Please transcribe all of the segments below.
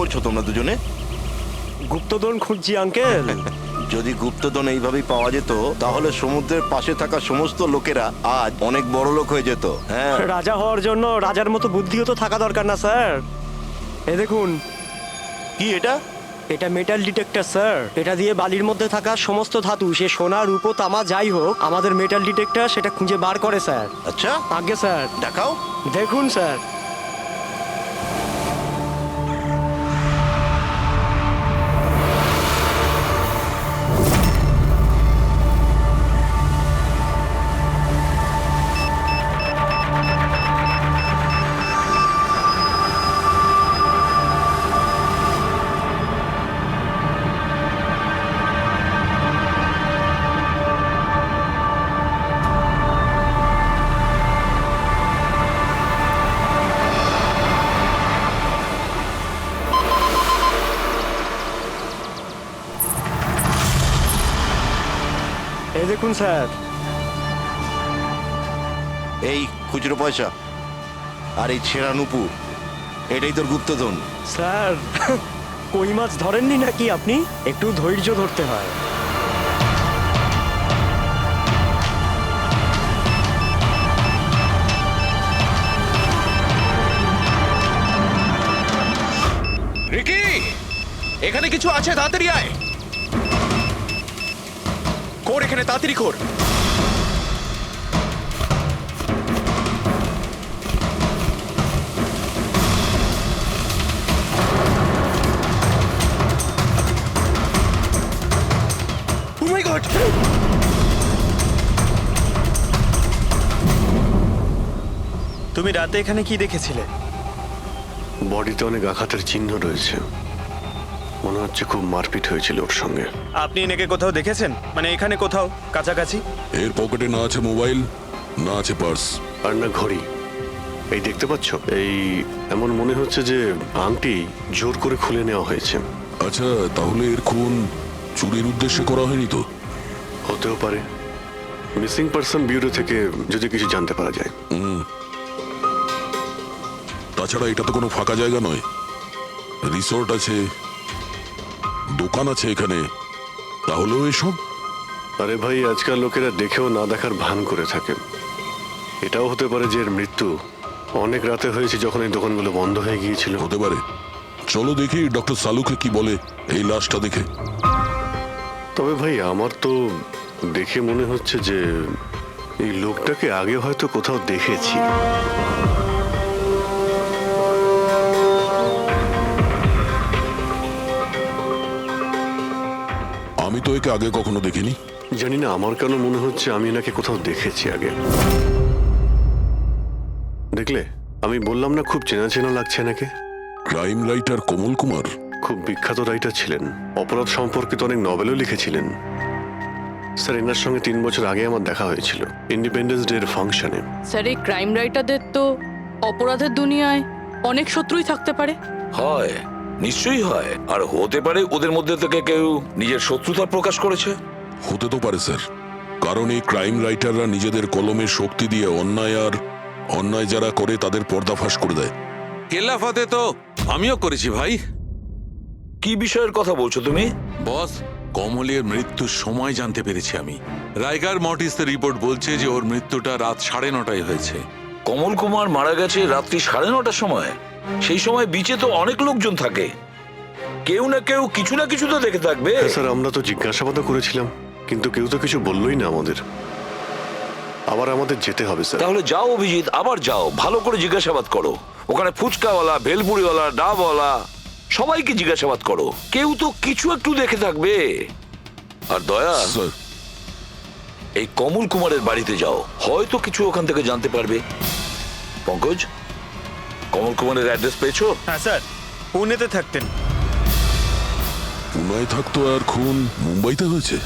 করছো তোমরা দুজনে? গুপ্তধন খুঁজছি আঙ্কেল। যদি গুপ্তধন এইভাবেই পাওয়া যেত তাহলে সমুদ্রের পাশে থাকা সমস্ত লোকেরা আজ অনেক বড় লোক হয়ে যেত। হ্যাঁ, রাজা হওয়ার জন্য রাজার মতো বুদ্ধিও তো থাকা দরকার না স্যার? এ দেখুন, কি এটা? এটা মেটাল ডিটেক্টর স্যার। এটা দিয়ে বালির মধ্যে থাকা সমস্ত ধাতু, সে সোনা রূপো তামা যাই হোক, আমাদের মেটাল ডিটেক্টর সেটা খুঁজে বার করে স্যার। আচ্ছা, আগে স্যার দেখাও। দেখুন স্যার। এই দেখুন স্যার। এই খুচরো পয়সা আর এই ছেঁড়া নুপুর, এটাই তোর গুপ্তধন। স্যার, কই মাছ ধরেননি নাকি আপনি? একটু ধৈর্য ধরতে হয়। রিকি, এখানে কিছু আছে, তাড়াতাড়ি আয়। কর এখানে, তাড়াতাড়ি কর। Oh my God! তুমি রাতে এখানে কি দেখেছিলে? বডিতে অনেক আঘাতের চিহ্ন রয়েছে, মনে হচ্ছে খুব মারপিট হয়েছিল ওর সঙ্গে। আপনি এনাকে কোথাও দেখেছেন? মানে এখানে কোথাও কাছাকাছি? এর পকেটে না আছে মোবাইল, না আছে পার্স। আর না ঘড়ি। এই দেখতে পাচ্ছ, এই এমন মনে হচ্ছে যে আংটি জোর করে খুলে নেওয়া হয়েছে। আচ্ছা, তাহলে এর খুন চুরির উদ্দেশ্যে করা হয়নি তো? হতেও পারে। মিসিং পারসন ব্যুরো থেকে যদি কিছু জানতে পারা যায়। তাছাড়া এটা তো কোনো ফাঁকা জায়গা নয়, রিসোর্ট আছে, দোকান আছে এখানে। তাহলেও এসব? আরে ভাই, আজকাল লোকেরা দেখেও না দেখার ভান করে থাকে। এটাও হতে পারে যে এর মৃত্যু অনেক রাতে হয়েছে, যখন এই দোকানগুলো বন্ধ হয়ে গিয়েছিল। হতে পারে। চলো দেখি ডক্টর সালুকে কি বলে এই লাশটা দেখে। তবে ভাই, আমার তো দেখে মনে হচ্ছে যে এই লোকটাকে আগে হয়তো কোথাও দেখেছি। আমি তো একে আগে কখনো দেখিনি। জানি না, আমার কেন মনে হচ্ছে আমি এনাকে কোথাও দেখেছি আগে। দেখলে, আমি বললাম না খুব চেনা চেনা লাগছে এনাকে। ক্রাইম রাইটার কমল কুমার? খুব বিখ্যাত রাইটার ছিলেন, অপরাধ সম্পর্কিত অনেক নভেলও লিখেছিলেন। স্যার, এনার সঙ্গে 3 বছর আগে আমার দেখা হয়েছিল ইন্ডিপেন্ডেন্স ডে এর ফাংশনে। স্যার, এই ক্রাইম রাইটারদের তো অপরাধের দুনিয়ায় অনেক শত্রুই থাকতে পারে। হয়, নিশ্চয়ই হয়। আর হতে পারে ওদের মধ্যে থেকে কেউ নিজের শত্রুতা প্রকাশ করেছে। হতে তো পারে স্যার, কারণ এই ক্রাইম রাইটাররা নিজেদের কলমের শক্তি দিয়ে অন্যায় যারা করে তাদের পর্দাফাশ করে দেয়। কেল্লাফাতে তো আমিও করেছি ভাই। কি বিষয়ের কথা বলছো তুমি? বস, কমলের মৃত্যুর সময় জানতে পেরেছি আমি। রাইগার মর্টিসের রিপোর্ট বলছে যে ওর মৃত্যুটা রাত 9:30টায় হয়েছে। কমল কুমার মারা গেছে রাত্রি 9:30টার সময়। সেই সময় বিচে তো অনেক লোকজন থাকে, কেউ না কেউ কিছু না কিছু তো দেখে থাকবে। হ্যাঁ স্যার, আমরা তো জিজ্ঞাসাবাদও করেছিলাম, কিন্তু কেউ তো কিছু বললোই না আমাদের। আবার আমাদের যেতে হবে স্যার। তাহলে যাও অভিজিৎ, আবার যাও, ভালো করে জিজ্ঞাসাবাদ করো। ওখানে ফুচকাওয়ালা, ভেলপুরিওয়ালা, ডাবওয়ালা সবাইকে জিজ্ঞাসাবাদ করো, কেউ তো কিছু একটু দেখে থাকবে। আর দয়া, স্যার, এই কমল কুমারের বাড়িতে যাও, হয়তো কিছু ওখান থেকে জানতে পারবে। পঙ্কজ, কমল কুমারের অ্যাড্রেস পেয়েছো? হ্যাঁ স্যার, পুনেতে থাকতেন। পুনায় থাকতো আর খুন মুম্বাইতে হয়েছে?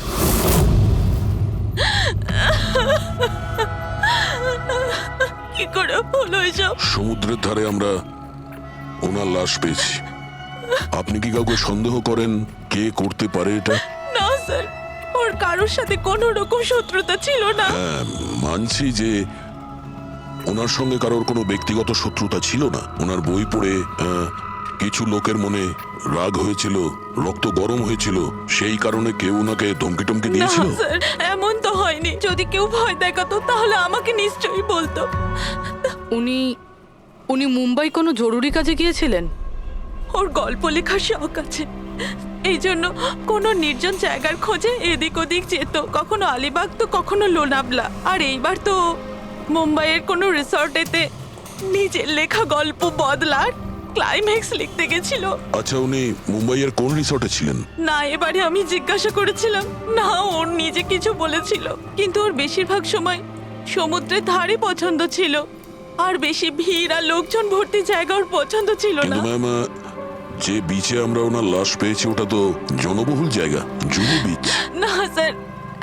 কি করে হলো এসব? সমুদ্রের ধারে আমরা ওনার লাশ পেয়েছি। আপনি কি কাউকে সন্দেহ করেন কে করতে পারে এটা? না স্যার, ওর কারোর সাথে কোনো রকম শত্রুতা ছিল না। হ্যাঁ, মানছি যে ওনার সঙ্গে কারোর কোনো ব্যক্তিগত শত্রুতা ছিল না। ওনার বই পড়ে কিছু লোকের মনে রাগ হয়েছিল, রক্ত গরম হয়েছিল, সেই কারণে কেউ ওনাকে ধমকি টমকি না দিয়েছিল? স্যার, এমন তো হয়নি। যদি কেউ ভয় দেখাতো তাহলে আমাকে নিশ্চয়ই বলতো। উনি উনি মুম্বাই কোনো জরুরি কাজে গিয়েছিলেন? ওর গল্প লেখার শখ আছে, এই জন্য কোনো নির্জন জায়গার খোঁজে এদিক ওদিক যেত, কখনো আলিবাগ তো কখনো লোনাবলা। আর এইবার তো মুম্বাইয়ের কোনো রিসর্টেতে নিজের লেখা গল্প বদলার ক্লাইম্যাক্স লিখতে গেছিল। আচ্ছা, উনি মুম্বাইয়ের কোন রিসর্টে ছিলেন? না, এবারে আমি জিজ্ঞাসা করেছিলাম না, ওর নিজে কিছু বলেছিল, কিন্তু ওর বেশিরভাগ সময় সমুদ্রের ধারে পছন্দ ছিল, আর বেশি ভিড় আর লোকজন ভর্তি জায়গা ওর পছন্দ ছিল না। কিন্তু ম্যাম, যে বিচে আমরা ওনার লাশ পেয়েছি ওটা তো জনবহুল জায়গা, জুহু বিচ। না স্যার,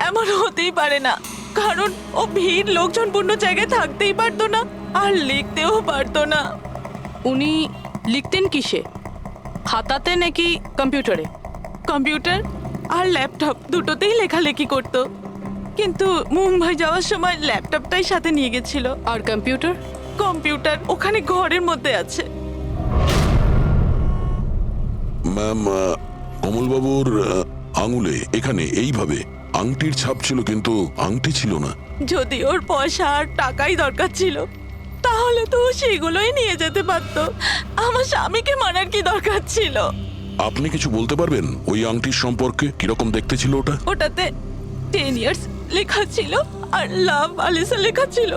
এমন হতেই পারে না, কারণ ও ভিড় লোকজনপূর্ণ জায়গায় থাকতেই পারতো না আর লিখতেও পারতো না। উনি লিখতেন কিসে, খাতাতে নাকি কম্পিউটারে? কম্পিউটার আর ল্যাপটপ দুটোতেই লেখালেখি করতো, কিন্তু মুম্বাই যাওয়ার সময় ল্যাপটপটাই সাথে নিয়ে গেছিল। আর কম্পিউটার? কম্পিউটার ওখানে ঘরের মধ্যে আছে। ম্যাম, কমলবাবুর আঙুলে এখানে এইভাবে আংটির ছাপ ছিল, কিন্তু আংটি ছিল না। যদি ওর পয়সা আর টাকাই দরকার ছিল তাহলে তো ও সেগুলোই নিয়ে যেতে পারতো। আমার স্বামীকে মারার কি দরকার ছিল? আপনি কিছু বলতে পারবেন ওই আংটির সম্পর্কে? কিরকম দেখতে ছিল ওটা? ওটাতে 10 ইয়ার্স লেখা ছিল আর লাভ আলিসা লেখা ছিল।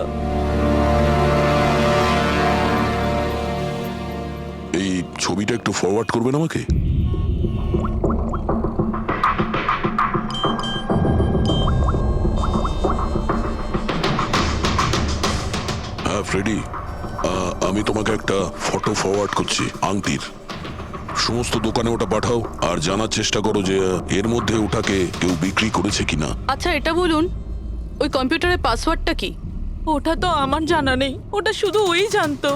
এই ছবিটা একটু ফরওয়ার্ড করবেন আমাকে? হ্যাঁ ফ্রেডি, আমি তোমাকে একটা ফটো ফরওয়ার্ড করছি আংটির। সমস্ত দোকানে ওটা পাঠাও আর জানার চেষ্টা করো যে এর মধ্যে ওটাকে কেউ বিক্রি করেছে কিনা। আচ্ছা, এটা বলুন, ওই কম্পিউটারের পাসওয়ার্ডটা কি? ওটা তো আমার জানা নেই, ওটা শুধু ওই জানতো।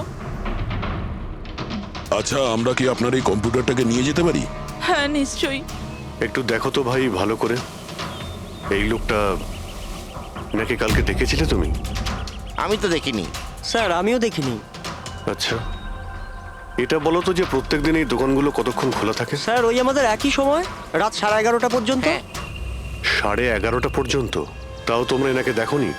আচ্ছা, আমরা কি আপনার এই কম্পিউটারটাকে নিয়ে যেতে পারি? হ্যাঁ নিশ্চয়ই। একটু দেখো তো ভাই ভালো করে, এই লোকটা নাকি কালকে দেখেছিলে তুমি? আমি তো দেখিনি। স্যার আমিও দেখিনি। আচ্ছা, এটা বলো তো যে প্রত্যেকদিন এই দোকানগুলো কতক্ষণ খোলা থাকে? স্যার ওই আমাদের একই সময়, রাত 11:30 পর্যন্ত। 11:30 পর্যন্ত? তাও তোমরা এনাকে দেখোনি?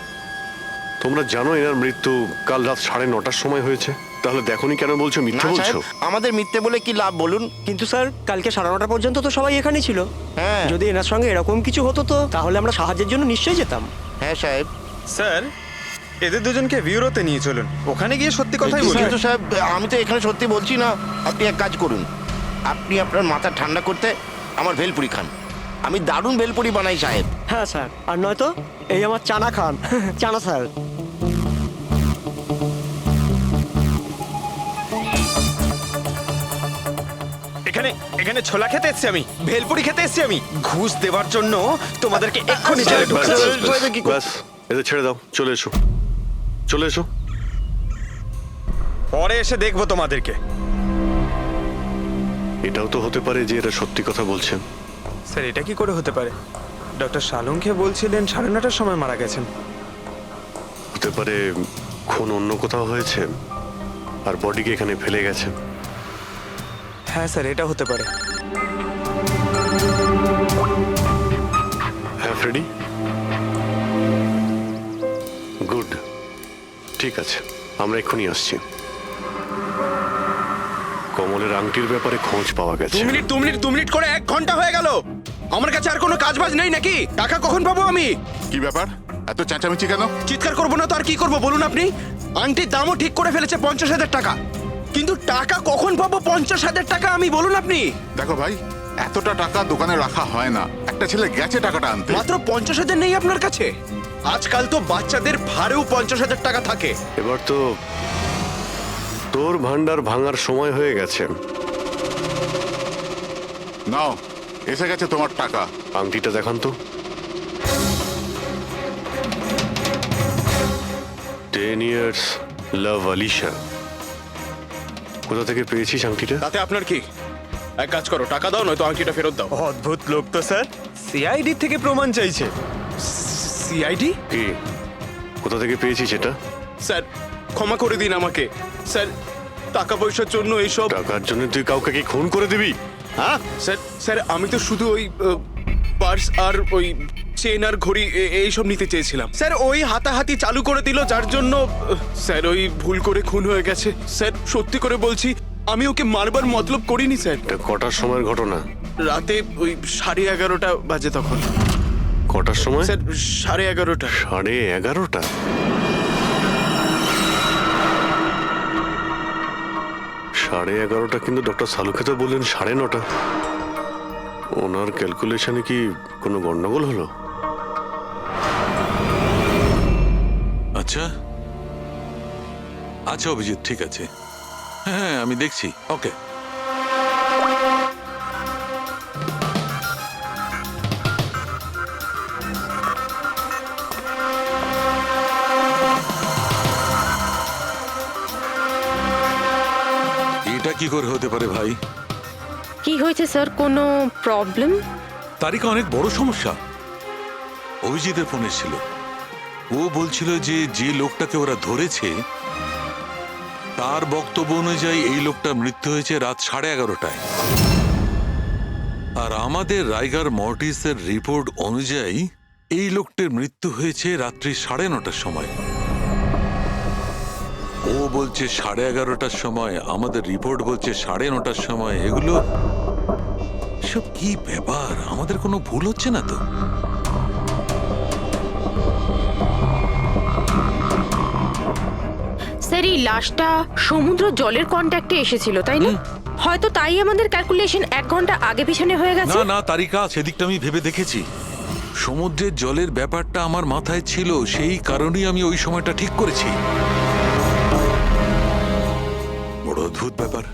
তোমরা জানো এনার মৃত্যু কাল রাত 9:30টার সময় হয়েছে, তাহলে দেখোনি কেন বলছো? না মিথ্যে বলছো? সাহেব, আমাদের মিথ্যে বলে কি লাভ বলুন? কিন্তু স্যার কালকে 9:30 পর্যন্ত তো সবাই এখানেই ছিল। হ্যাঁ। যদি এনার সঙ্গে এরকম কিছু হতো তো তাহলে আমরা সাহায্যের জন্য নিশ্চয়ই যেতাম। হ্যাঁ সাহেব। স্যার, এদের দুজনকে ব্যুরোতে নিয়ে চলুন, ওখানে গিয়ে সত্যি কথাই বলুন। কিন্তু সাহেব, আমি তো এখানে সত্যি বলছি না। আপনি এক কাজ করুন, আপনি আপনার মাথা ঠান্ডা করতে আমার ভেলপুরি খান। আমি দারুণ ভেলপুরি বানাই সাহেব। হ্যাঁ স্যার, আর নয়তো এই আমার চানা খান। চানা স্যার। এখানে এখানে ছোলা খেতে এসেছি আমি, ভেলপুরি খেতে এসেছি আমি। ঘুষ দেওয়ার জন্য তোমাদেরকে এক্ষুনি জেলে ব্যাস, ঢুকাচ্ছি। ব্যাস, এদের ছেড়ে দাও, চলে এসো, চলে এসো। পরে এসে দেখবো তোমাদেরকে। এটাও তো হতে পারে যে এরা সত্যি কথা বলছেন। স্যার, এটা কি করে হতে পারে? ডক্টর শালুংকে বলছিলেন 9:30টার সময় মারা গেছেন। হতে পারে খুন অন্য কোথাও হয়েছে আর বডিকে এখানে ফেলে গেছে। হ্যাঁ স্যার, এটা হতে পারে। হ্যাঁ ফ্রেডি, গুড, ঠিক আছে, আমরা এক্ষুনি আসছি। কমলের আংটির ব্যাপারে খোঁজ পাওয়া গেছে। 2 মিনিট করে 1 ঘন্টা হয়ে গেল। আমার কাছে আর কোনো কাজ বাজ নেই নাকি? টাকা কখন পাবো আমি? কি ব্যাপার, এত চেঁচামেচি কেন? চিৎকার করবো না তো আর কি করবো বলুন আপনি? আংটির দামও ঠিক করে ফেলেছে 50,000 টাকা, কিন্তু টাকা কখন পাবো 50,000 টাকা আমি বলুন আপনি? দেখো ভাই, এতটা টাকা দোকানে রাখা হয় না। একটা ছেলে গেছে টাকাটা আনতে। মাত্র 50,000 নেই আপনার কাছে? আজকাল তো বাচ্চাদের ভাড়েও 50,000 টাকা থাকে। এবার তো তোর ভান্ডার ভাঙার সময় হয়ে গেছে। নাও, এসে গেছে তোমার টাকা। আংটিটা দেখান তো। 10 years লাভ আলিশা। কোথা থেকে পেয়েছিস আংটিটা? তাতে আপনার কি? এক কাজ করো, টাকা দাও, নয়তো আংটিটা ফেরত দাও। অদ্ভুত লোক তো স্যার, সিআইডি থেকে প্রমাণ চাইছে। সিআইডি? কি, কোথা থেকে পেয়েছিস এটা? স্যার ক্ষমা করে দিন আমাকে। স্যার টাকা পয়সার জন্য এইসব। টাকার জন্য তুই কাউকে কি খুন করে দিবি? হ্যাঁ, স্যার স্যার আমি তো শুধু ওই পার্স আর ওই চেন আর ঘড়ি এইসব নিতে চেয়েছিলাম। স্যার ওই হাতাহাতি চালু করে দিল, যার জন্য স্যার ওই ভুল করে খুন হয়ে গেছে। স্যার সত্যি করে বলছি, আমি ওকে মারবার মতলব করিনি স্যার। এটা কটার সময়ের ঘটনা? রাতে ওই 11:30 বাজে তখন। কটার সময়? স্যার 11:30। 11:30? সাড়ে 11:30 কিন্তু ডক্টর সালুকে তো বললেন 9:30। ওনার ক্যালকুলেশনে কি কোনো গন্ডগোল হলো? আচ্ছা আচ্ছা অভিজিৎ, ঠিক আছে, হ্যাঁ আমি দেখছি। ওকে, এটা কি করে হতে পারে ভাই? কি হয়েছে স্যার, কোনো প্রবলেম? তারিকা অনেক বড় সমস্যা। অভিজিতের ফোন এসেছিল, ও বলছিল যে যে লোকটাকে ওরা ধরেছে তার বক্তব্য অনুযায়ী এই লোকটার মৃত্যু হয়েছে রাত 11:30টায়, আর আমাদের রাইগার মর্টিসের রিপোর্ট অনুযায়ী এই লোকটির মৃত্যু হয়েছে রাত্রি 9:30টার সময়। ও বলছে 11:30টার সময়, আমাদের রিপোর্ট বলছে 9:30টার সময়। এগুলো সব কি ব্যাপার? আমাদের কোনো ভুল হচ্ছে না তো? স্যার এই লাশটা সমুদ্র জলের কন্ট্যাক্টে এসেছিল, তাই না? হয়তো তাই আমাদের ক্যালকুলেশন 1 ঘন্টা আগে পিছনে হয়ে গেছে। না না তারিকা, সেদিকটা আমি ভেবে দেখেছি। সমুদ্রের জলের ব্যাপারটা আমার মাথায় ছিল, সেই কারণেই আমি ওই সময়টা ঠিক করেছি। বড় অদ্ভুত ব্যাপার।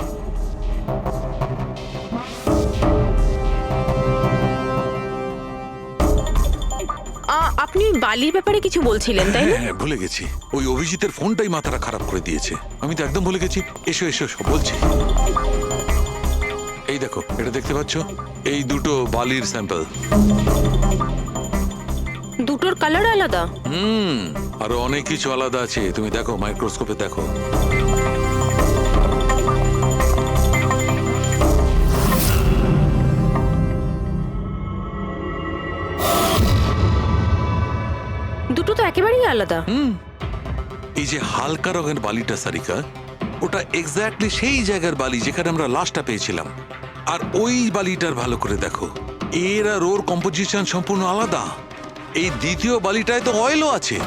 আপনি বালির ব্যাপারে কিছু বলছিলেন, তাই না? হ্যাঁ, ভুলে গেছি। ওই অভিজিতের ফোনটাই মাথাটা খারাপ করে দিয়েছে। আমি তো একদম ভুলে গেছি। এসো এসো, সব বলছি। এই দেখো, এটা দেখতে পাচ্ছ? এই দুটো বালির স্যাম্পল। দুটোর কালার আলাদা? আরো অনেক কিছু আলাদা আছে, তুমি দেখো, মাইক্রোস্কোপে দেখো। দুটো তো একেবারেই আলাদা। এই যে হালকা রঙের বালিটা সারিকা, ওটা এক্স্যাক্টলি সেই জায়গার বালি যেখানে আমরা লাশটা পেয়েছিলাম। আর ওই বালিটার ভালো করে দেখো, এর আর ওর কম্পোজিশন সম্পূর্ণ আলাদা। এই দ্বিতীয় বালিটায় তো অয়েলও আছে।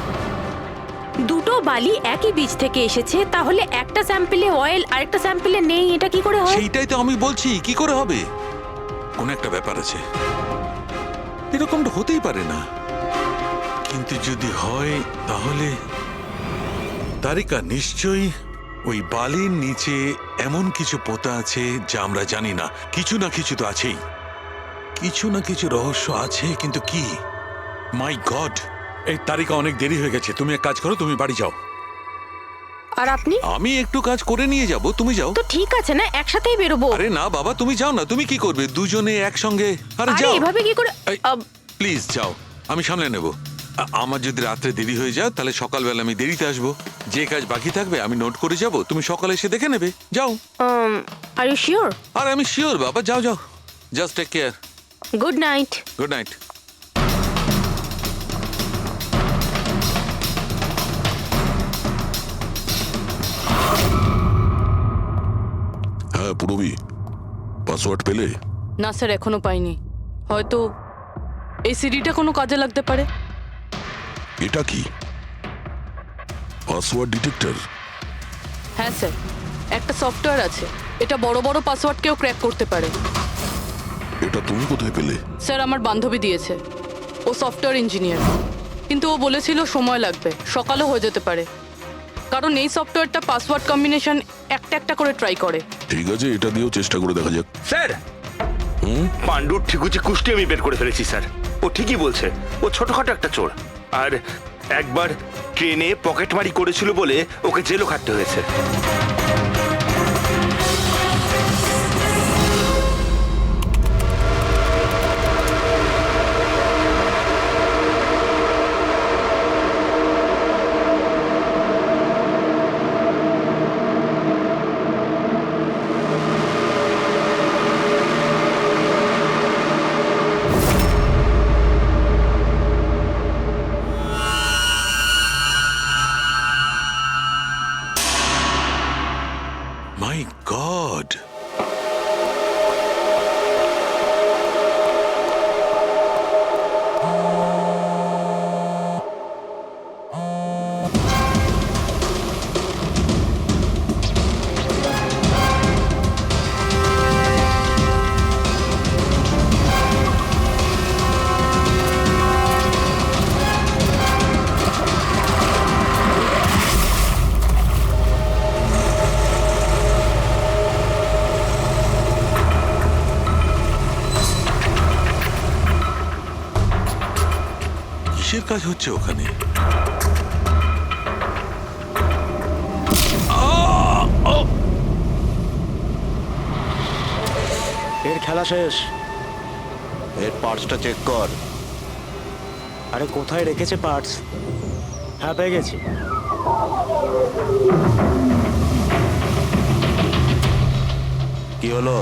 দুটো বালি একই বীজ থেকে এসেছে, তাহলে একটা স্যাম্পলে অয়েল আর একটা স্যাম্পলে নেই, এটা কি করে হয়? সেইটাই তো আমি বলছি, কি করে হবে? কোন একটা ব্যাপার আছে, এরকমটা হতেই পারে না। কিন্তু যদি হয় তাহলে তারিকা নিশ্চয়ই ওই বালির নিচে এমন কিছু পোতা আছে যা আমরা জানি না। কিছু না কিছু তো আছেই, কিছু না কিছু রহস্য আছে, কিন্তু কি? মাই গড, এই তারিকা অনেক দেরি হয়ে গেছে। তুমি এক কাজ করো, তুমি বাড়ি যাও। আর আপনি? আমি একটু কাজ করে নিয়ে যাব, তুমি যাও। তো ঠিক আছে না, একসাথেই বেরোবো। আরে না বাবা, তুমি যাও না। তুমি কি করবে দুজনে একসঙ্গে? আরে আরে যাও। এভাবে কি করে? প্লিজ যাও, আমি সামলে নেব। আমার যদি রাত্রে দেরি হয়ে যায় তাহলে সকালবেলা আমি দেরিতে আসবো। যে কাজ বাকি থাকবে আমি নোট করে যাব, তুমি সকালে এসে দেখে নেবে। যাও। Are you sure? আরে আমি শিওর বাবা, যাও যাও, just take care. Good night. Good night. হ্যাঁ পুরবি, পাসওয়ার্ড পেলে? না স্যার, এখনো পাইনি। হয়তো এই সিডিটা কোনো কাজে লাগতে পারে। এটা কি পাসওয়ার্ড ডিটেক্টর? হ্যাঁ স্যার, একটা সফটওয়্যার আছে, এটা বড় বড় পাসওয়ার্ডকেও ক্র্যাক করতে পারে। এটা তুমি কোথায় পেলে? স্যার আমার বান্ধবী দিয়েছে, ও সফটওয়্যার ইঞ্জিনিয়ার। কিন্তু ও বলেছিল সময় লাগবে, সকালও হয়ে যেতে পারে, কারণ এই সফটওয়্যারটা পাসওয়ার্ড কম্বিনেশন একটা একটা করে ট্রাই করে। ঠিক আছে, এটা দিয়েও চেষ্টা করে দেখা যাক। স্যার, পাণ্ডুর ঠিকুচি কুষ্টি আমি বের করে ফেলেছি স্যার। ও ঠিকই বলছে, ও ছোটখাটো একটা চোর। আর একবার ট্রেনে পকেটমারি করেছিল বলে ওকে জেলও খাটতে হয়েছে। মাই গড! কিসের কাজ হচ্ছে ওখানে? এর খেলা শেষ। এর পার্সটা চেক কর। আরে কোথায় রেখেছে পার্টস? হ্যাঁ, পেয়ে গেছি। কি হলো?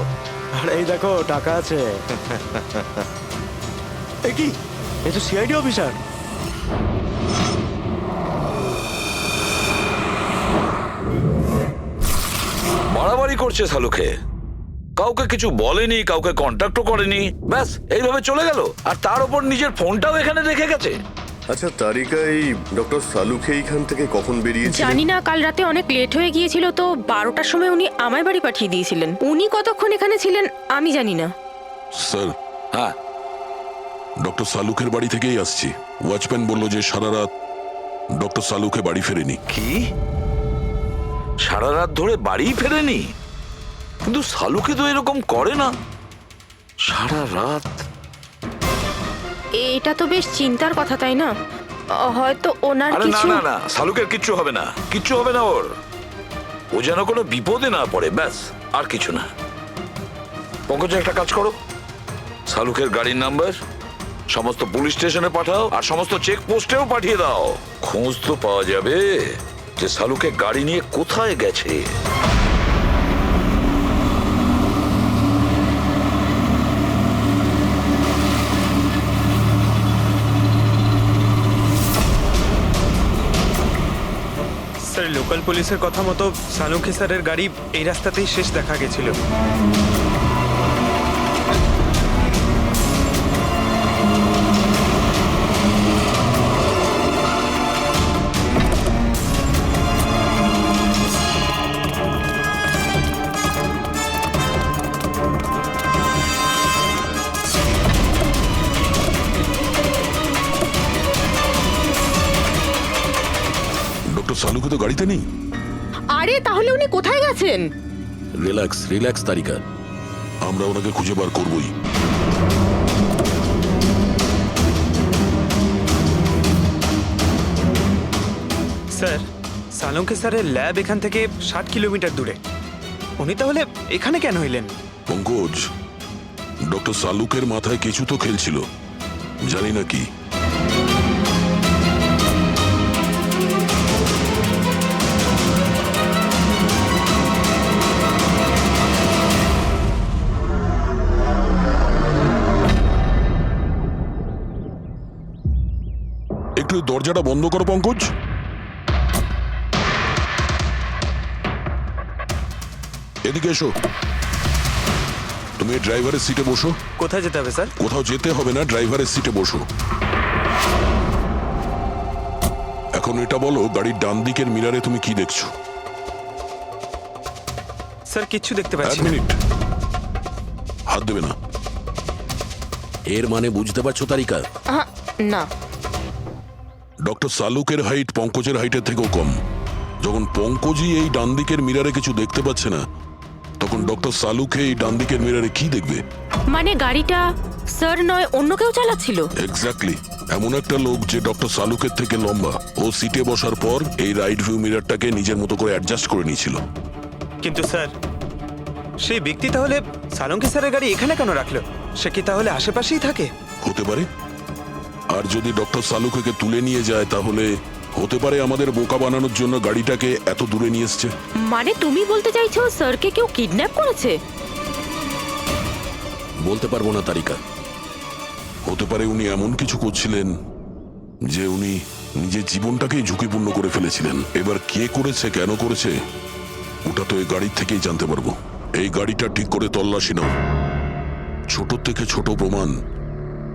আরে এই দেখো, টাকা আছে। এ কি? এ তো সিআইডি অফিসার। বাড়াবাড়ি করছে সালুকে, কাউকে কিছু বলেনি, কাউকে কন্ট্যাক্টও করেনি, ব্যাস এইভাবে চলে গেল। আর তার উপর নিজের ফোনটাও এখানে রেখে গেছে। আচ্ছা তারিকা, এই ডক্টর সালুকে এইখান থেকে কখন বেরিয়েছিলেন? জানি না, কাল রাতে অনেক লেট হয়ে গিয়েছিল তো 12টার সময় উনি আমায় বাড়ি পাঠিয়ে দিয়েছিলেন। উনি কতক্ষণ এখানে ছিলেন আমি জানি না। স্যার, হ্যাঁ, ডক্টর সালুকের বাড়ি থেকেই আসছি। ওয়াচম্যান বলল যে সারা রাত ডক্টর সালুকে বাড়ি ফেরেনি। কি সারা রাত ধরে বাড়ি ফেরেনি? কিন্তু সালুকে তো এরকম করে না। সারা রাত? এটা তো বেশ চিন্তার কথা, তাই না? হয়তো ওনার আরে না কিছু। না না, সালুকের কিচ্ছু হবে না, কিচ্ছু হবে না ওর। ও যেন কোনো বিপদে না পড়ে, ব্যাস, আর কিছু না। পঙ্কজ, একটা কাজ করো, সালুকের গাড়ির নাম্বার সমস্ত পুলিশ স্টেশনে পাঠাও আর সমস্ত চেক পোস্টেও পাঠিয়ে দাও। খোঁজ তো পাওয়া যাবে যে সালুকে গাড়ি নিয়ে কোথায় গেছে। স্যার, লোকাল পুলিশের কথা মতো সালুকে স্যারের গাড়ি এই রাস্তাতেই শেষ দেখা গেছিল। ডক্টর সালুকে তো গাড়িতে নেই। আরে তাহলে উনি কোথায় গেছেন? রিল্যাক্স রিল্যাক্স তারিকা, আমরা ওনাকে খুঁজে বার করবই। স্যার, সালুকে স্যারের ল্যাব এখান থেকে 60 কিলোমিটার দূরে। উনি তাহলে এখানে কেন এলেন? পঙ্কজ, ডক্টর সালুকের মাথায় কিছু তো খেলছিল, জানি না কি। একটু দরজাটা বন্ধ করো পঙ্কজ। এদিকে এসো। তুমি ড্রাইভারের সিটে বসো। কোথায় যেতে হবে স্যার? কোথাও যেতে হবে না, ড্রাইভারের সিটে বসো। এখন এটা বলো, গাড়ির ডান দিকের মিরারে তুমি কি দেখছো? স্যার, কিচ্ছু দেখতে এক পাচ্ছি না। মিনিট, হাত দেবে না। এর মানে বুঝতে পারছো তারিকা? না। ডক্টর সালুকের হাইট পঙ্কজের হাইটের থেকেও কম। যখন পঙ্কজই এই ডান দিকের মিরারে কিছু দেখতে পাচ্ছে না, তখন ডক্টর সালুকে এই ডান দিকের মিরারে কি দেখবে? মানে গাড়িটা স্যার নয়, অন্য কেউ চালাচ্ছিল? এক্স্যাক্টলি, এমন একটা লোক যে ডক্টর সালুকের থেকে লম্বা। ও সিটে বসার পর এই রাইট ভিউ মিরারটাকে নিজের মতো করে অ্যাডজাস্ট করে নিয়েছিল। কিন্তু স্যার, সেই ব্যক্তি তাহলে সালুকে স্যারের গাড়ি এখানে কেন রাখলো? সে কি তাহলে আশেপাশেই থাকে? হতে পারে। আর যদি ডক্টর সালুকে তুলে নিয়ে যায়, তাহলে হতে পারে আমাদের বোকা বানানোর জন্য গাড়িটাকে এত দূরে নিয়ে এসছে। মানে তুমি বলতে চাইছো স্যারকে কেউ কিডন্যাপ করেছে? বলতে পারবো না তারিকা। হতে পারে উনি এমন কিছু করছিলেন যে উনি নিজের জীবনটাকেই ঝুঁকিপূর্ণ করে ফেলেছিলেন। এবার কে করেছে, কেন করেছে, ওটা তো এই গাড়ির থেকেই জানতে পারবো। এই গাড়িটা ঠিক করে তল্লাশি নাও। ছোট থেকে ছোট প্রমাণ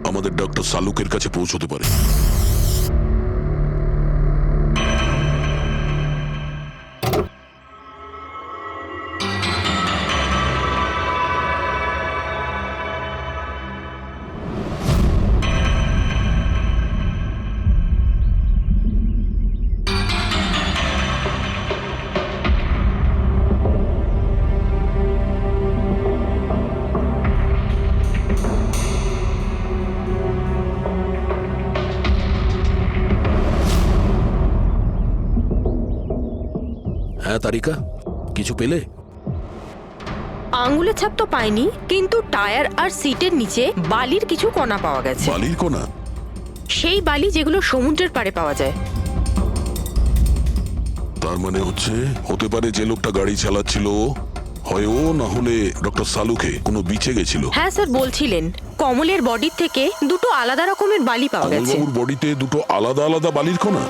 আমাদের ডক্টর সালুকের কাছে পৌঁছতে পারে। হ্যাঁ তারিকা, কিছু পেলে? আঙ্গুলের ছাপ তো পাইনি, কিন্তু টায়ার আর সিটের নিচে বালির কিছু কণা পাওয়া গেছে। বালির কণা? সেই বালি যেগুলো সমুদ্রের পাড়ে পাওয়া যায়। তার মানে হতে পারে যে লোকটা গাড়ি চালাচ্ছিল হয় ও, না হলে ডক্টর সালুকে কোনো বিচে গেছিল। হ্যাঁ স্যার, বলছিলেন কমলের বডির থেকে দুটো আলাদা রকমের বালি পাওয়া গেছে। কমলবাবুর বডিতে দুটো আলাদা আলাদা বালির কণা?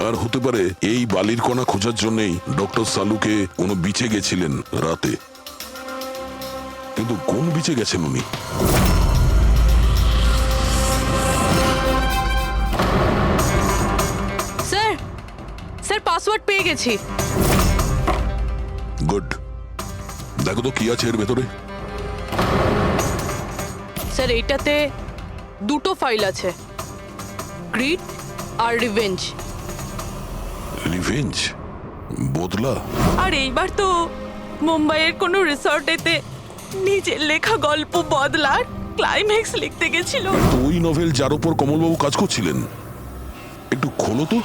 আর হতে পারে এই বালির কণা খোঁজার জন্যই ডক্টর সালুকে কোনো বিচে গেছিলেন রাতে। কিন্তু কোন বিচে গেছেন উনি? স্যার, স্যার পাসওয়ার্ড পেয়ে গেছি। গুড। দেখো তো কি আছে এর ভেতরে। স্যার এইটাতে দুটো ফাইল আছে, গ্রিড আর রিভেঞ্জ। রিভেঞ্জ? বদলা? আর এইবার তো মুম্বাইয়ের কোনো রিসর্টেতে নিজের লেখা গল্প বদলার ক্লাইম্যাক্স লিখতে গেছিল। তো ওই নভেল যার উপর কমলবাবু কাজ করছিলেন, একটু খোলো তো।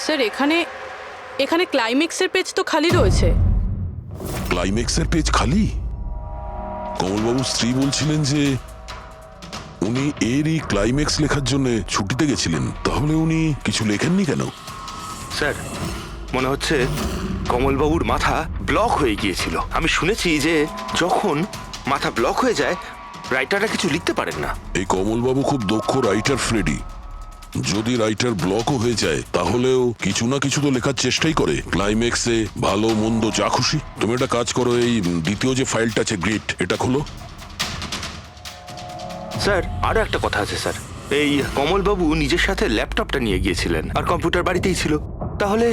স্যার এখানে এখানে ক্লাইম্যাক্সের পেজ তো খালি রয়েছে। ক্লাইম্যাক্সের পেজ খালি? কমলবাবুর স্ত্রী বলছিলেন যে উনি এরই ক্লাইম্যাক্স লেখার জন্য ছুটিতে গেছিলেন। তাহলে উনি কিছু লেখেননি কেন? স্যার, মনে হচ্ছে কমলবাবুর মাথা ব্লক হয়ে গিয়েছিল। আমি শুনেছি যে যখন মাথা ব্লক হয়ে যায় রাইটাররা কিছু লিখতে পারেন না। এই কমলবাবু খুব দক্ষ রাইটার ফ্রেডি। যদি রাইটার ব্লকও হয়ে যায় তাহলেও কিছু না কিছু তো লেখার চেষ্টাই করে। ক্লাইম্যাক্সে ভালো মন্দ যা খুশি। তুমি একটা কাজ করো, এই দ্বিতীয় যে ফাইলটা আছে গ্রিড, এটা খোলো। স্যার, আরো একটা কথা আছে স্যার। এই কমলবাবু নিজের সাথে ল্যাপটপটা নিয়ে গিয়েছিলেন আর কম্পিউটার বাড়িতেই ছিল। তাহলে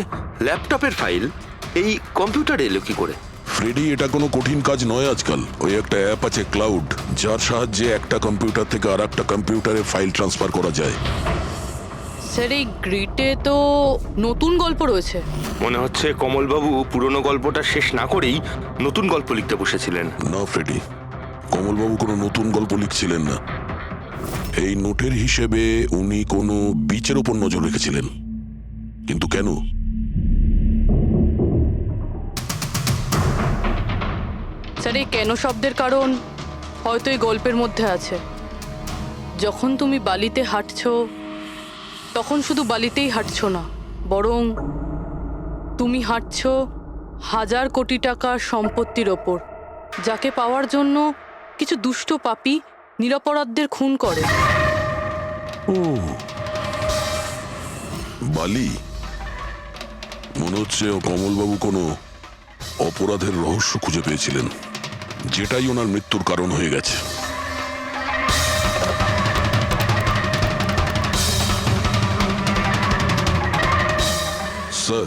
ল্যাপটপের ফাইল এই কম্পিউটারে এলো কি করে? ফ্রেডি, এটা কোনো কঠিন কাজ নয় আজকাল। ওই একটা অ্যাপ আছে ক্লাউড, যার সাহায্যে একটা কম্পিউটার থেকে আর একটা কম্পিউটারে ফাইল ট্রান্সফার করা যায়। স্যার এই গ্রিডে তো নতুন গল্প রয়েছে। মনে হচ্ছে কমলবাবু পুরনো গল্পটা শেষ না করেই নতুন গল্প লিখতে বসেছিলেন। না ফ্রেডি, কমলবাবু কোনো নতুন গল্প লিখছিলেন না। এই নোটের হিসেবে উনি কোনো বিচের ওপর নজর রেখেছিলেন। কিন্তু কেন? স্যার এই কেন শব্দের কারণ হয়তো এই গল্পের মধ্যে আছে। যখন তুমি বালিতে হাঁটছো তখন শুধু বালিতেই হাঁটছো না, বরং তুমি হাঁটছো হাজার কোটি টাকার সম্পত্তির ওপর, যাকে পাওয়ার জন্য কিছু দুষ্ট পাপী নিরপরাধদের খুন করে। ও বালি। মনে হচ্ছে কমলবাবু কোনো অপরাধের রহস্য খুঁজে পেয়েছিলেন, যেটাই ওনার মৃত্যুর কারণ হয়ে গেছে। স্যার,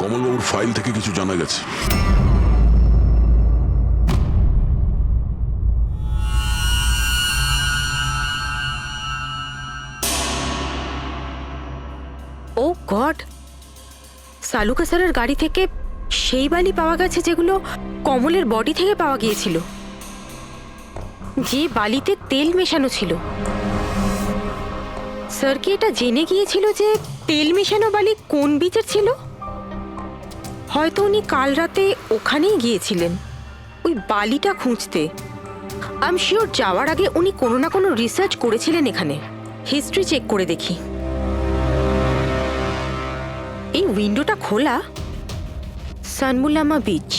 কমলবাবুর ফাইল থেকে কিছু জানা গেছে। ও গড, সালুকা স্যারের গাড়ি থেকে সেই বালি পাওয়া গেছে যেগুলো কমলের বডি থেকে পাওয়া গিয়েছিল, যে বালিতে তেল মেশানো ছিল। স্যার কি এটা জেনে গিয়েছিল যে তেল মেশানো বালি কোন বিচের ছিল? হয়তো উনি কাল রাতে ওখানেই গিয়েছিলেন ওই বালিটা খুঁজতে। আই এম শিওর যাওয়ার আগে উনি কোনো না কোনো রিসার্চ করেছিলেন এখানে। হিস্ট্রি চেক করে দেখি। এই উইন্ডোটা খোলা। সানমুলামা বিচ।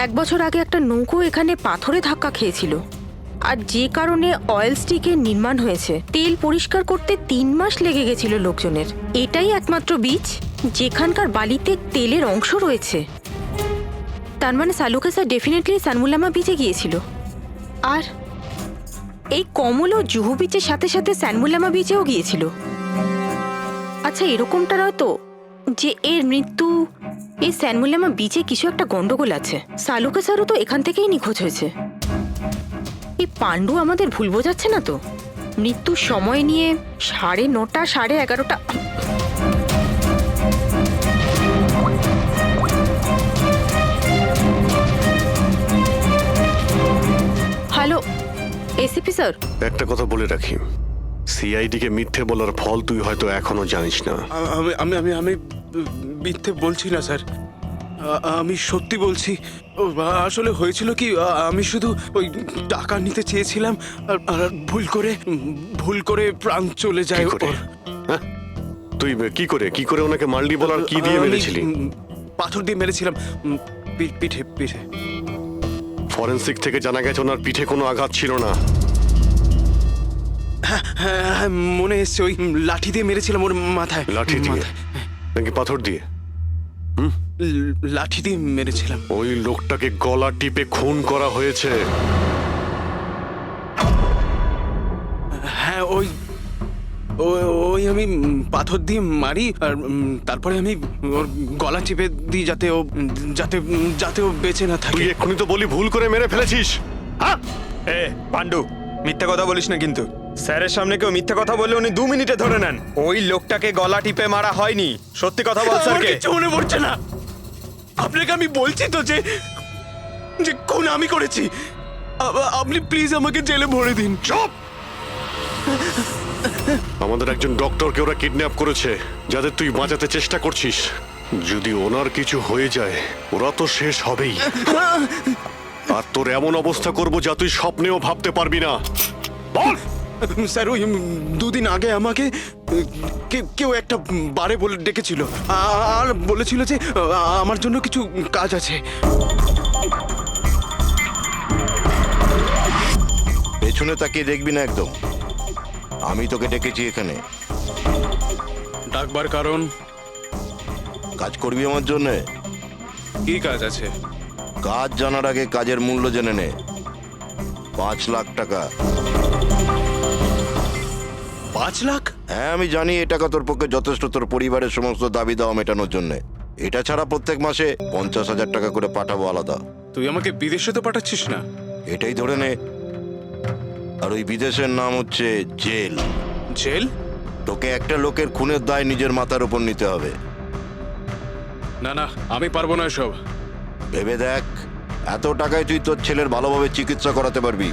1 বছর আগে একটা নৌকো এখানে পাথরে ধাক্কা খেয়েছিল। আর যে কারণে অয়েল স্টিকের নির্মাণ হয়েছে, তেল পরিষ্কার করতে 3 মাস লেগে গেছিল লোকজনের। এটাই একমাত্র বীচ যেখানকার বালিতে তেলের অংশ রয়েছে। তার মানে সালুকা স্যার ডেফিনেটলি সানমুল্লামা বিচে গিয়েছিল। আর এই কমল ও জুহু বিচের সাথে সাথে সানমুল্লামা বিচেও গিয়েছিল। আচ্ছা, এরকমটা নয় তো যে এর মৃত্যু এই সানমুল্লামা বিচে কিছু একটা গন্ডগোল আছে? সালুকা স্যারও তো এখান থেকেই নিখোঁজ হয়েছে। এই পাণ্ডু আমাদের ভুল বোঝাচ্ছে না তো? মৃত্যুর সময় নিয়ে 9:30 11:30। হ্যালো এসিপি স্যার, একটা কথা বলে রাখি, সিআইডি কে মিথ্যে বলার ফল তুই হয়তো এখনো জানিস না। আমি আমি আমি মিথ্যে বলছি না স্যার, আমি সত্যি বলছি। আসলে হয়েছিল কি, আমি শুধু ওই টাকা নিতে চেয়েছিলাম আর ভুল করে প্রাণ চলে যায় ওর। হ্যাঁ? তুই কি করে ওনাকে মারলি বলার কি দিয়ে মেরেছিলি? পাথর দিয়ে মেরেছিলাম, পিঠে পিঠে। ফরেনসিক থেকে জানা গেছে ওনার পিঠে কোনো আঘাত ছিল না। হ্যাঁ, মনে এসছে, ওই লাঠি দিয়ে মেরেছিলাম ওর মাথায়। লাঠি দিয়ে নাকি পাথর দিয়ে? লাঠি দিয়ে মেরেছিলাম। ওই লোকটাকে গলা টিপে খুন করা হয়েছে। হ্যাঁ, ওই আমি পাথর দিয়ে মারি আর তারপরে আমি ওর গলা টিপে দিই যাতে ও বেঁচে না থাকে। তুই এক্ষুনি তো বলি ভুল করে মেরে ফেলেছিস। এ পাণ্ডু, মিথ্যা কথা বলিস না কিন্তু। স্যারের সামনে কেউ মিথ্যা কথা বললে উনি 2 মিনিটে ধরে নেন। ওই লোকটাকে গলা টিপে মারা হয়নি। সত্যি কথা বল স্যারকে। কিছু মনে পড়ছে না। আপনাকে আমি বলছি তো যে খুন আমি করেছি। আপনি প্লিজ আমাকে জেলে ভরে দিন। চুপ! আমাদের একজন ডক্টরকে ওরা কিডন্যাপ করেছে, যাদের তুই বাঁচাতে চেষ্টা করছিস। যদি ওনার কিছু হয়ে যায় ওরা তো শেষ হবেই। আর তোর এমন অবস্থা করব যা তুই স্বপ্নেও ভাবতে পারবি না। বল! স্যার, ওই 2 দিন আগে আমাকে কেউ একটা বারে বলে ডেকেছিল আর বলেছিল যে আমার জন্য কিছু কাজ আছে। পেছনে তাকিয়ে দেখবি না একদম। আমি তোকে ডেকেছি এখানে। ডাকবার কারণ? কাজ করবি আমার জন্যে। কি কাজ আছে? কাজ জানার আগে কাজের মূল্য জেনে নে। 5 লাখ টাকা। 5 লাখ? হ্যাঁ, আমি জানি এই টাকা তোর পক্ষে যথেষ্ট তোর পরিবারের সমস্ত দাবি দাওয়া মেটানোর জন্য। এটা ছাড়া প্রত্যেক মাসে 50,000 টাকা করে পাঠাবো আলাদা। তুই আমাকে বিদেশে তো পাঠাচ্ছিস না? এটাই ধরে নে। আর ওই বিদেশের নাম হচ্ছে জেল। জেল? তোকে একটা লোকের খুনের দায় নিজের মাথার উপর নিতে হবে। না, আমি পারবো না এসব। ভেবে দেখ, এত টাকায় তুই তোর ছেলের ভালোভাবে চিকিৎসা করাতে পারবি।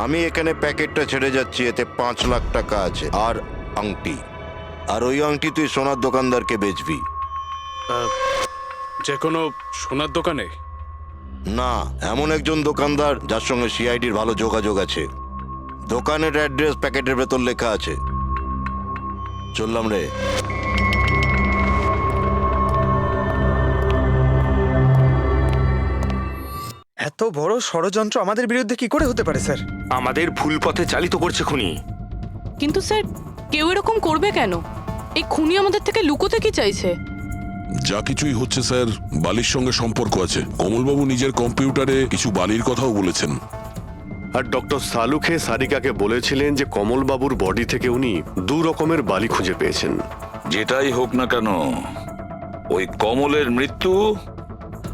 আমি এখানে প্যাকেটটা ছেড়ে যাচ্ছি, এতে 5 লাখ টাকা আছে আর আংটি। আর ওই আংটি তুই সোনার দোকানদারকে বেচবি। যে কোনো সোনার দোকানে? না, এমন একজন দোকানদার যার সঙ্গে সিআইডির ভালো যোগাযোগ আছে। দোকানের অ্যাড্রেস প্যাকেটের ভেতর লেখা আছে। চললাম রে। এত বড় ষড়যন্ত্র আমাদের বিরুদ্ধে কি করে হতে পারে স্যার? আমাদের ভুল পথে চালিত করছে খুনি। কিন্তু স্যার, কেউ এরকম করবে কেন? এই খুনি আমাদের থেকে লুকোতে কি চাইছে? যা কিছুই হচ্ছে স্যার, বালির সঙ্গে সম্পর্ক আছে। কমলবাবু নিজের কম্পিউটারে কিছু বালির কথাও বলেছেন। আর ডক্টর সালুখে সারিকাকে বলেছিলেন যে কমলবাবুর বডি থেকে উনি 2 রকমের বালি খুঁজে পেয়েছেন। যেটাই হোক না কেন, ওই কমলের মৃত্যু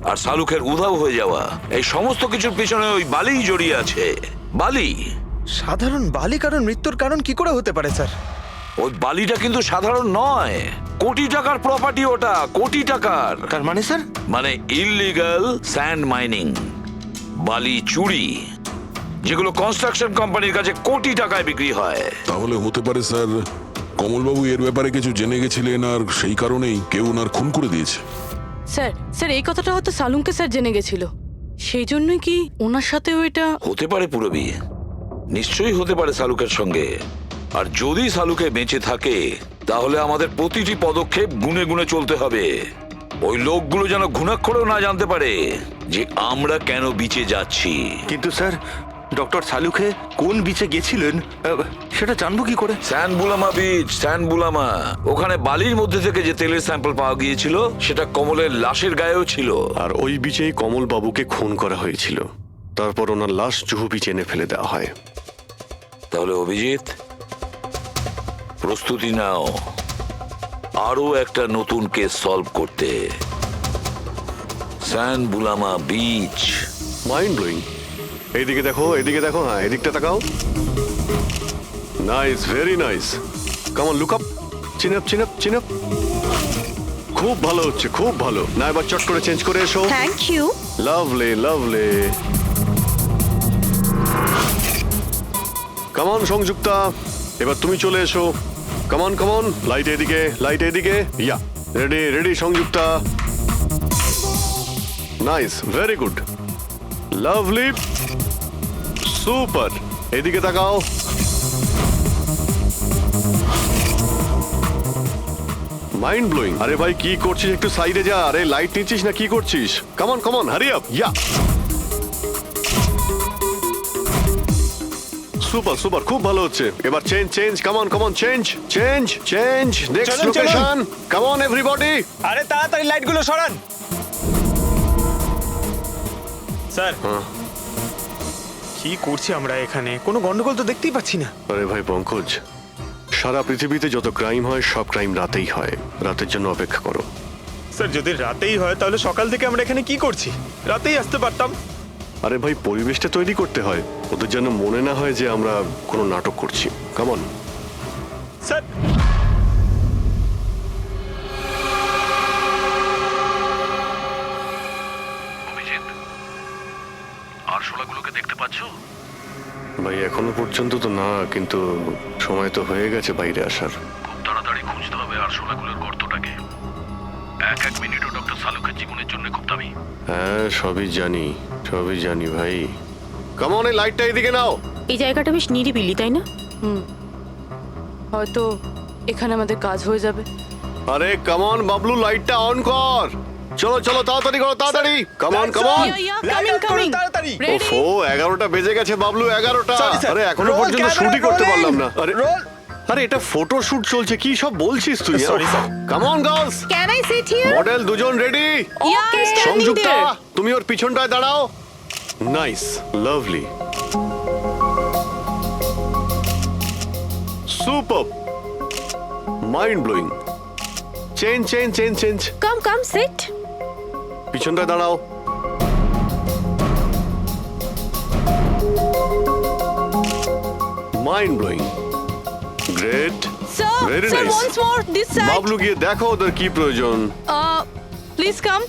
আর শালুকের উধাও হয়ে যাওয়া, এই সমস্ত কিছুর পিছনে ওই বালিই জড়িয়ে আছে। বালি। সাধারণ বালি কারণ মৃত্যুর কারণ কি করে হতে পারে স্যার? ওই বালিটা কিন্তু সাধারণ নয়, কোটি টাকার প্রপার্টি ওটা, কোটি টাকার। তার মানে স্যার? মানে ইললিগাল স্যান্ড মাইনিং, বালি চুরি, যেগুলো কনস্ট্রাকশন কোম্পানির কাছে কোটি টাকায় বিক্রি হয়। তাহলে হতে পারে স্যার কমলবাবু এর ব্যাপারে কিছু জেনে গেছিলেন আর সেই কারণেই কেউ ওনার খুন করে দিয়েছে। স্যার এই কথাটা হয়তো সালুমকে স্যার জেনে গেছিল, সেই জন্যই কি ওনার সাথেও এটা হতে পারে। পুরবি নিশ্চয়ই হতে পারে সালুকের সঙ্গে। আর যদি সালুকে বেঁচে থাকে তাহলে আমাদের প্রতিটি পদক্ষেপ গুনে গুনে চলতে হবে। ওই লোকগুলো যেন ঘুণাক্ষরেও না জানতে পারে যে আমরা কেন বিচে যাচ্ছি। কিন্তু স্যার, ডক্টর সালুখে কোন বিচে গেছিলেন সেটা জানবো কি করে? স্যান বুলামা বিচ, স্যান বুলামা। ওখানে বালির মধ্যে থেকে যে তেলের স্যাম্পল পাওয়া গিয়েছিল সেটা কমলের লাশের গায়েও ছিল। আর ওই বিচেই কমল বাবুকে খুন করা হয়েছিল। তারপর ওনার লাশ জুহু বিচে এনে ফেলে দেওয়া হয়। তাহলে অভিজিৎ, প্রস্তুতি নাও আরো একটা নতুন কেস সলভ করতে। স্যান বুলামা বিচ। Mind blowing. এইদিকে দেখো, এদিকে দেখো, হ্যাঁ এদিকটা তাকাও। Nice, very nice. Come on, look up, chin up, chin up, chin up. খুব ভালো হচ্ছে, খুব ভালো। না এবার চট করে চেঞ্জ করে এসো। Thank you. Lovely, lovely. Come on Sanjukta, এবার তুমি চলে এসো। Come on, come on. Light এদিকে, লাইট এদিকে। Yeah, ready, ready Sanjukta. Nice, very good, lovely, super. এদিকে তাকাও। Mind blowing. আরে ভাই কি করছিস, একটু সাইডে যা। আরে লাইট নিচ্ছিস না কি করছিস? Come on come on, hurry up. Yeah, super super, খুব ভালো হচ্ছে। এবার change change, come on come on, change change change. Next চলুন, লোকেশন, কামন এভরিবডি। আরে তাড়াতাড়ি লাইটগুলো সরান। স্যার, কি করছি আমরা এখানে? কোনো গন্ডগোল তো দেখতেই পাচ্ছি না। আরে ভাই পঙ্কজ, সারা পৃথিবীতে যত ক্রাইম হয় সব ক্রাইম রাতেই হয়। রাতের জন্য অপেক্ষা করো। স্যার, যদি রাতেই হয় তাহলে সকাল থেকে আমরা এখানে কি করছি? রাতেই আসতে পারতাম। আরে ভাই পরিবেশটা তৈরি করতে হয়, ওদের যেন মনে না হয় যে আমরা কোনো নাটক করছি। Come on sir. অভিজিৎ, আরশোলাগুলোকে দেখতে পাচ্ছো? ভাই এখনো পর্যন্ত তো না, কিন্তু সময় তো হয়ে গেছে বাইরে আসার। খুব তাড়াতাড়ি খুঁজতে হবে আরশোলাগুলোর গর্তটাকে। এক মিনিটও ডক্টর সালুকের জীবনের জন্য খুব দামি। হ্যাঁ সবই জানি, সবই জানি ভাই। কামন, এই লাইটটা এদিকে নাও। এই জায়গাটা বেশ নিরিবিলি, তাই না? হয়তো এখানে আমাদের কাজ হয়ে যাবে। আরে কামন বাবলু, লাইটটা অন কর। চলো চলো, তাড়াতাড়ি করো, তাড়াতাড়ি। Come on come on. ওফো, 11টা বেজে গেছে বাবলু, 11টা। আরে এখনো পর্যন্ত শুটই করতে পারলাম না। আরে আরে এটা ফটো শুট চলছে, কি সব বলছিস তুই? Sorry sir. Come on girls, can I sit here? Model দুজন রেডি। ওকে, সংযুক্তা তুমি ওর পিছনটায় দাঁড়াও। Nice, lovely, super, mind blowing. Change change change change. Come come, sit. পিছনটায় দাঁড়াও। Mind blowing, great, very sir, nice. once more this side. Bablu গিয়ে দেখো ওদের কি প্রয়োজন। Please come.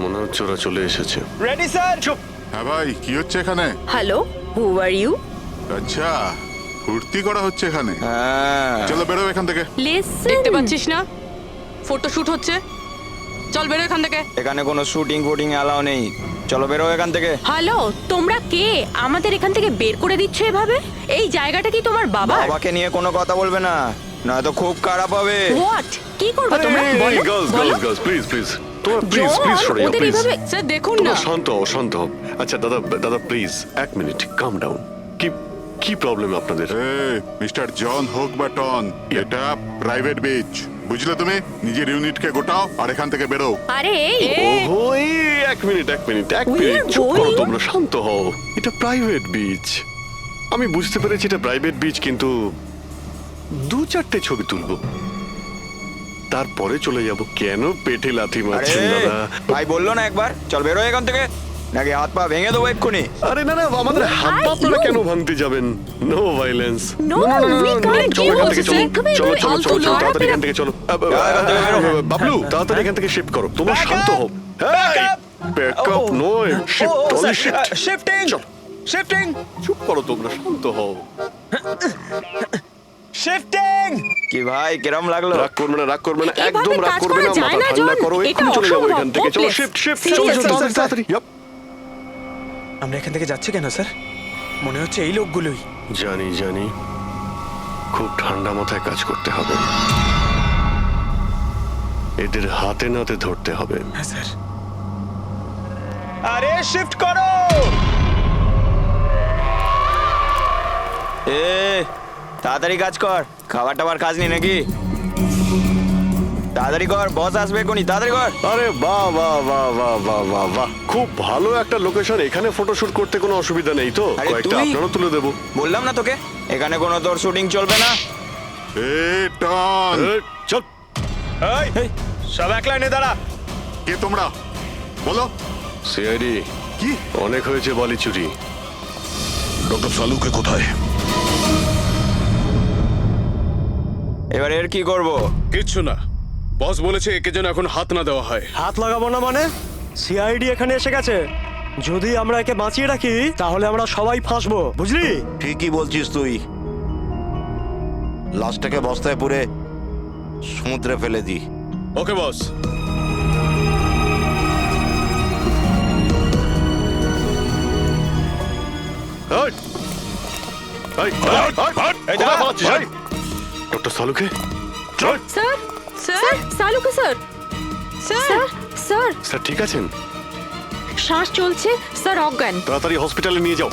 মনে হচ্ছে ওরা চলে এসেছে। Ready sir. চুপ। হ্যাঁ ভাই, কি হচ্ছে এখানে? Hello, who are you? আচ্ছা, ফুর্তি করা হচ্ছে এখানে। চলো বেরো এখান থেকে। লিসেন, দেখতে পাচ্ছিস না ফটো শুট হচ্ছে? চল বেরো এখান থেকে। এখানে কোনো শুটিং ফুটিং অ্যালাউ নেই। চলো বেরো এখান থেকে। হ্যালো, তোমরা কে? আমাদের এখান থেকে বের করে দিচ্ছ এভাবে? এই জায়গাটা কি তোমার বাবার? বাবাকে নিয়ে কোনো কথা বলবে না, নয়তো খুব খারাপ হবে। হোয়াট? কি করবে তোমরা? বলো, গার্লস বলো। গার্লস গার্লস, প্লিজ প্লিজ, তোমরা প্লিজ প্লিজ সরে যাও, ওদের প্লিজ। এভাবে স্যার দেখুন না। তোমরা শান্ত হও, শান্ত হও। আচ্ছা দাদা, দাদা প্লিজ এক মিনিট, কাম ডাউন। কি কি প্রবলেম আপনাদের? মিস্টার জন হোক বা টন, এটা প্রাইভেট বিচ, বুঝলে তুমি? নিজের ইউনিটকে গোটাও আর এখান থেকে বেরো। আরে এই, ওহো, এই এক মিনিট এক মিনিট এক We মিনিট, are চুপ করো going- তোমরা, শান্ত হও। এটা প্রাইভেট বিচ, আমি বুঝতে পেরেছি এটা প্রাইভেট বিচ, কিন্তু 2-4টে ছবি তুলবো, তারপরে চলে যাব। কেন পেটে লাথি মারছেন দাদা? ভাই বললো না একবার চল বেরো এখান থেকে, নাকি হাত পা ভেঙে দেবো এক্ষুনি। আরে না না, আমাদের হাত পা আপনারা কেন ভাঙতে যাবেন? No violence. No, we can't চলো এখান use থেকে, this. চলো একদমই চলো নয়, চলো ফালতু চলো চলো, নয়। তাড়াতাড়ি এখান থেকে চলো। বাবলু তাড়াতাড়ি এখান থেকে শিফট করো, তোমরা শান্ত হও। ব্যাকআপ নয়, shift, only shift. Shifting shifting. চুপ করো তোমরা, শান্ত হও। শিফটিং। কি ভাই কিরম লাগলো? রাগ করবে না, রাগ করবে না, এভাবে একদম রাগ কাজ করবে করা না। যায় মাথা না, ঠান্ডা জন। করো, এটা এক্ষুনি চলে যাবো অসম্ভব, এখান থেকে। চলো hopeless. শিফট শিফট, চলো Seriously, চলো তাড়াতাড়ি তাড়াতাড়ি। Yup. আমরা এখান থেকে যাচ্ছি কেন স্যার? মনে হচ্ছে এই লোকগুলোই। জানি জানি, খুব ঠান্ডা মাথায় কাজ করতে হবে। এদের হাতে নাতে ধরতে হবে। হ্যাঁ স্যার। আরে শিফট করো। এ তাড়াতাড়ি কাজ কর, খাবার টাবার কাজ নেই নাকি? তাড়াতাড়ি কর, বস আসবে কোনি, তাড়াতাড়ি কর। আরে বাহ বাহ বাহ বাহ বাহ বাহ বাহ, খুব ভালো একটা লোকেশন। এখানে ফটোশুট করতে কোনো অসুবিধা নেই তো? আরে কয়েকটা তুই? আপনারও তুলে দেবো। বললাম না তোকে এখানে কোনো তোর শুটিং চলবে না। টন, চল। এই সব এক লাইনে দাঁড়া। কে তোমরা? বলো। সিআইডি কি? অনেক হয়েছে বালি চুরি। ডক্টর সালুকে কোথায়? এবার এর কি করব? কিচ্ছু না, বস বলেছে একে যেন এখন হাত না দেওয়া হয়। হাত লাগাবো না মানে? সিআইডি এখানে এসে গেছে। যদি আমরা একে বাঁচিয়ে রাখি তাহলে আমরা সবাই ফাঁসবো, বুঝলি? ঠিকই বলছিস তুই। লাশটাকে বস্তায় পুরে সমুদ্রে ফেলে দি। ওকে বস। ডক্টর সালুকে চল। স্যার স্যার সালুকে স্যার স্যার স্যার স্যার ঠিক আছেন? শ্বাস চলছে স্যার, অজ্ঞান। তাড়াতাড়ি হসপিটালে নিয়ে যাও।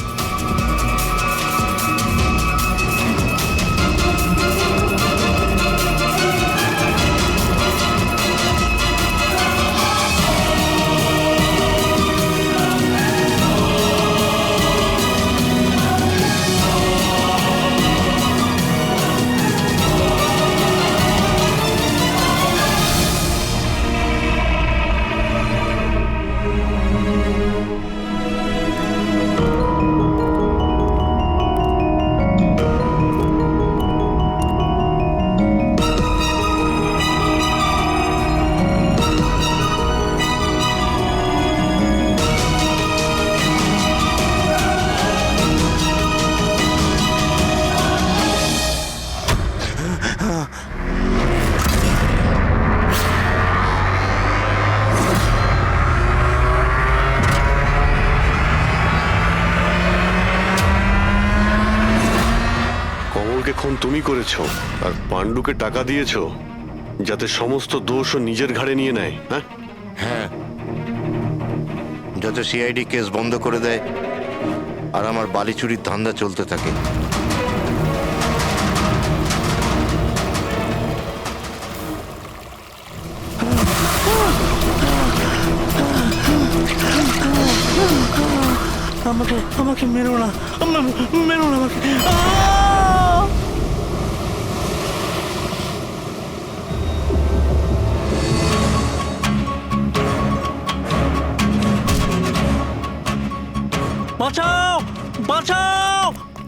কমলকে খুন তুমি করেছো আর পাণ্ডুকে টাকা দিয়েছো যাতে সমস্ত দোষ ও নিজের ঘাড়ে নিয়ে নেয়। হ্যাঁ হ্যাঁ, যাতে সিআইডি কেস বন্ধ করে দেয় আর আমার বালি চুরির ধান্দা চলতে থাকে। আমাকে আমাকে মেরো না, মেরো না আমাকে। বাঁচাও বাঁচাও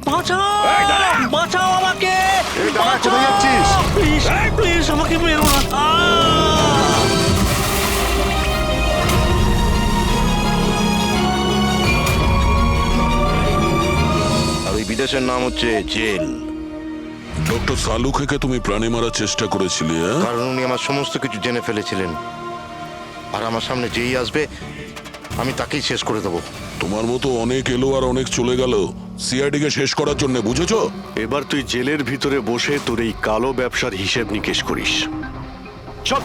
বাঁচাও বাঁচাও আমাকে। কোথায় যাচ্ছিস? প্লিজ প্লিজ আমাকে মেরো না। আর ওই বিদেশের নাম হচ্ছে জেল। ডক্টর সালুকে তুমি প্রাণে মারার চেষ্টা করেছিলে? কারণ উনি আমার সমস্ত কিছু জেনে ফেলেছিলেন, আর আমার সামনে যেই আসবে আমি তাকেই শেষ করে দেবো। তোমার মতো অনেক এলো আর অনেক চলে গেল সিআইডি কে শেষ করার জন্য, বুঝেছো? এবার তুই জেলের ভিতরে বসে তোর এই কালো ব্যবসার হিসেব নিকেশ করিস। চল।